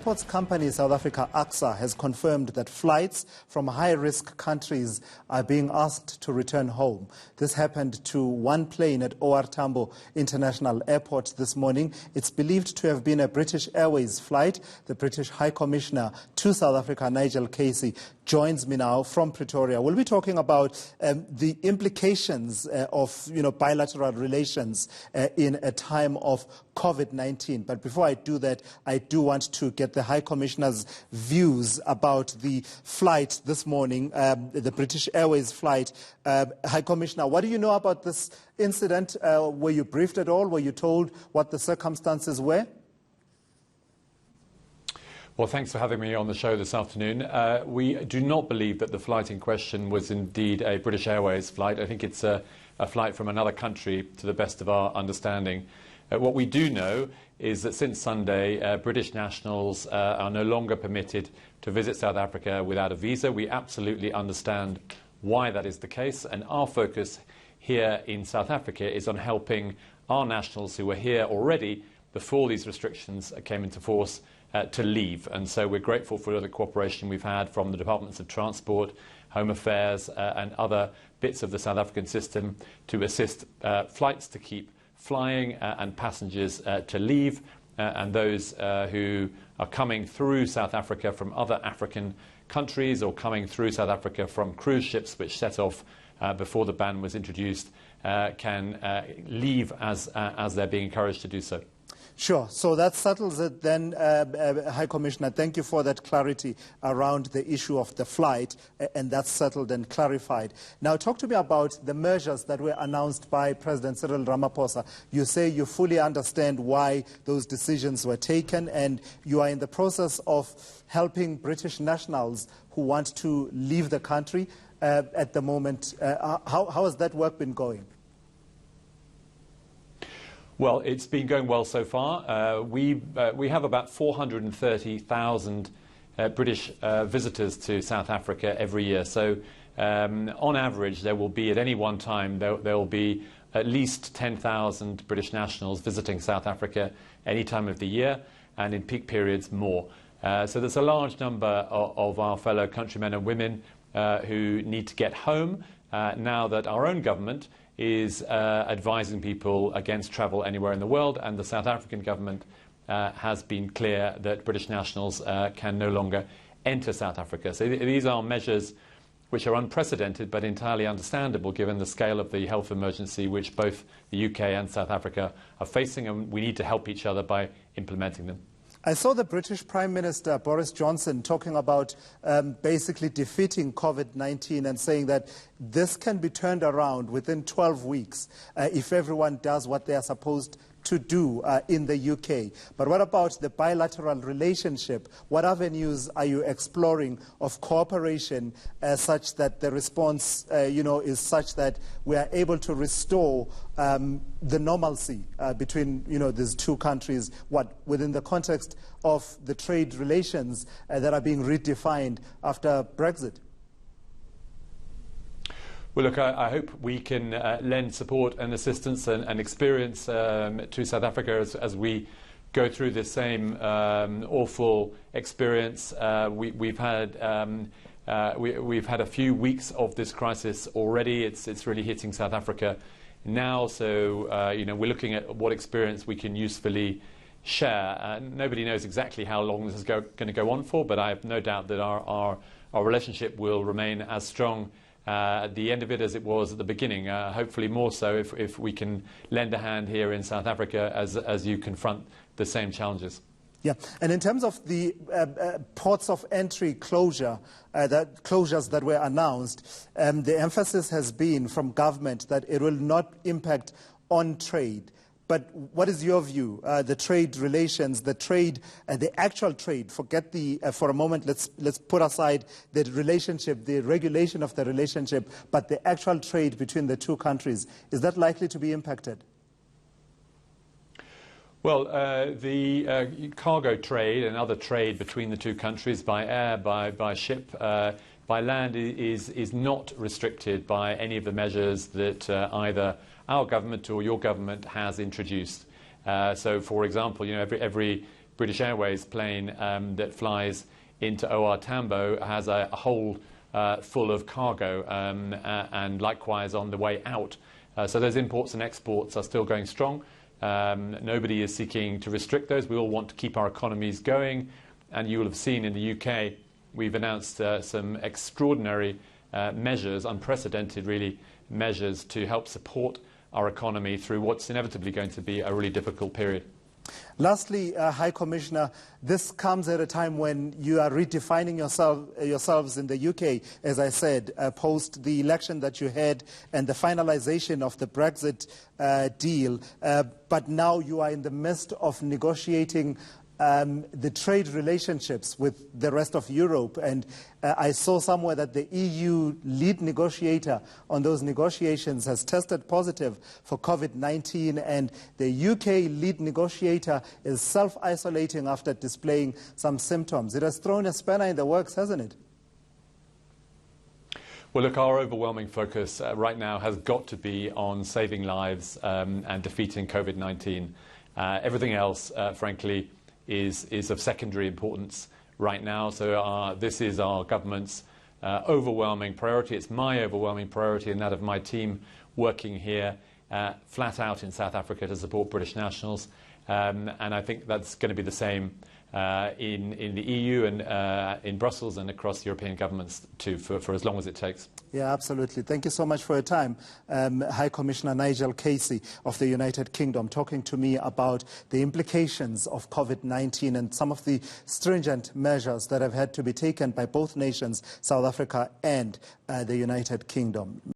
Airports company South Africa, AXA, has confirmed that flights from high-risk countries are being asked to return home. This happened to one plane at OR Tambo International Airport this morning. It's believed to have been a British Airways flight. The British High Commissioner to South Africa, Nigel Casey, joins me now from Pretoria. We'll be talking about the implications of bilateral relations in a time of COVID-19. But before I do that, I do want to get the High Commissioner's views about the flight this morning, the British Airways flight. High Commissioner, what do you know about this incident? Were you briefed at all? Were you told what the circumstances were? Well, thanks for having me on the show this afternoon. We do not believe that the flight in question was indeed a British Airways flight. I think it's a flight from another country, to the best of our understanding. What we do know is that since Sunday, British nationals are no longer permitted to visit South Africa without a visa. We absolutely understand why that is the case, and our focus here in South Africa is on helping our nationals who were here already before these restrictions came into force to leave. And so we're grateful for the cooperation we've had from the Departments of Transport, Home Affairs and other bits of the South African system to assist flights to keep flying and passengers to leave, and those who are coming through South Africa from other African countries or coming through South Africa from cruise ships which set off before the ban was introduced can leave as they're being encouraged to do so. Sure. So that settles it then, High Commissioner. Thank you for that clarity around the issue of the flight, and that's settled and clarified. Now, talk to me about the measures that were announced by President Cyril Ramaphosa. You say you fully understand why those decisions were taken, and you are in the process of helping British nationals who want to leave the country at the moment. How has that work been going? Well, it's been going well so far. We have about 430,000 British visitors to South Africa every year. So on average, there will be at any one time, there will be at least 10,000 British nationals visiting South Africa any time of the year, and in peak periods more. So there's a large number of our fellow countrymen and women who need to get home now that our own government is advising people against travel anywhere in the world, and the South African government has been clear that British nationals can no longer enter South Africa. So these are measures which are unprecedented but entirely understandable given the scale of the health emergency which both the UK and South Africa are facing, and we need to help each other by implementing them. I saw the British Prime Minister, Boris Johnson, talking about basically defeating COVID-19 and saying that this can be turned around within 12 weeks if everyone does what they are supposed to do in the UK. But what about the bilateral relationship? What avenues are you exploring of cooperation such that the response is such that we are able to restore the normalcy between these two countries, within the context of the trade relations that are being redefined after Brexit? Well, look, I hope we can lend support and assistance and experience to South Africa as we go through this same awful experience. We've had a few weeks of this crisis already. It's really hitting South Africa now. So we're looking at what experience we can usefully share. Nobody knows exactly how long this is going to go on for, but I have no doubt that our relationship will remain as strong at the end of it as it was at the beginning, hopefully more so if we can lend a hand here in South Africa as you confront the same challenges. Yeah, and in terms of the ports of entry closures that were announced, the emphasis has been from government that it will not impact on trade. But what is your view? The trade relations, the actual trade. Forget for a moment. Let's put aside the relationship, the regulation of the relationship, but the actual trade between the two countries. Is that likely to be impacted? Well, the cargo trade and other trade between the two countries by air, by ship, by land is not restricted by any of the measures that either our government or your government has introduced. So, for example, every British Airways plane that flies into OR Tambo has a hold full of cargo, and likewise on the way out. So those imports and exports are still going strong. Nobody is seeking to restrict those. We all want to keep our economies going. And you will have seen in the UK, we've announced some extraordinary measures, unprecedented really, measures to help support our economy through what's inevitably going to be a really difficult period. Lastly, High Commissioner, this comes at a time when you are redefining yourselves in the UK, as I said, post the election that you had and the finalization of the Brexit deal. But now you are in the midst of negotiating the trade relationships with the rest of Europe. And I saw somewhere that the EU lead negotiator on those negotiations has tested positive for COVID-19, and the UK lead negotiator is self-isolating after displaying some symptoms. It has thrown a spanner in the works, hasn't it? Well, look, our overwhelming focus right now has got to be on saving lives and defeating COVID-19. Everything else, frankly, is of secondary importance right now. So this is our government's overwhelming priority. It's my overwhelming priority and that of my team working here flat out in South Africa to support British nationals. And I think that's going to be the same in the EU and in Brussels and across European governments too, for as long as it takes. Yeah, absolutely. Thank you so much for your time. High Commissioner Nigel Casey of the United Kingdom talking to me about the implications of COVID-19 and some of the stringent measures that have had to be taken by both nations, South Africa and the United Kingdom.